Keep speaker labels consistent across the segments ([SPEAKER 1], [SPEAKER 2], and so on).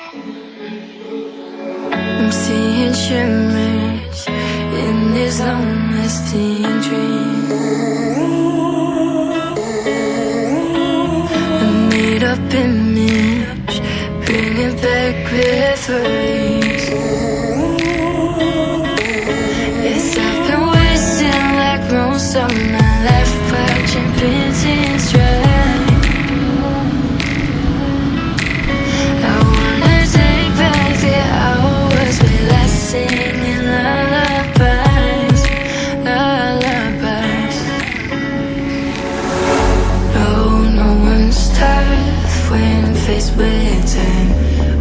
[SPEAKER 1] I'm seeing shimmers in these long-lasting dreams. A made-up image, bringing back memories. Yes, I've been wasting like most of my life, watching paintings dry. I wanna take back the hours we last singing lullabies, lullabies. No one's tough when faced with time.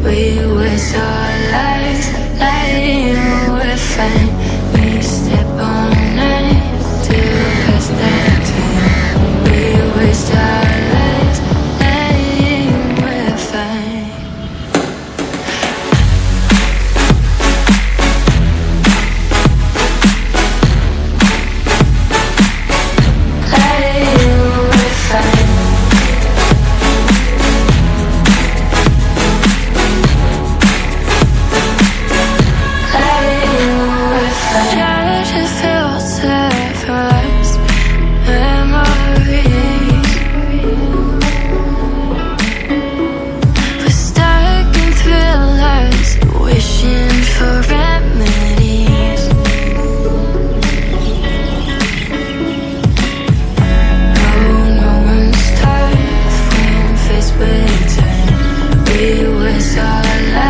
[SPEAKER 1] We waste our lives lying we're fine. We step on night to pass that time. We waste our lives lying we're fine. Lying we're fine. Try to filter past memories. We're stuck in thrillers, wishing for remedies. No one's tough when faced with time. We waste our lives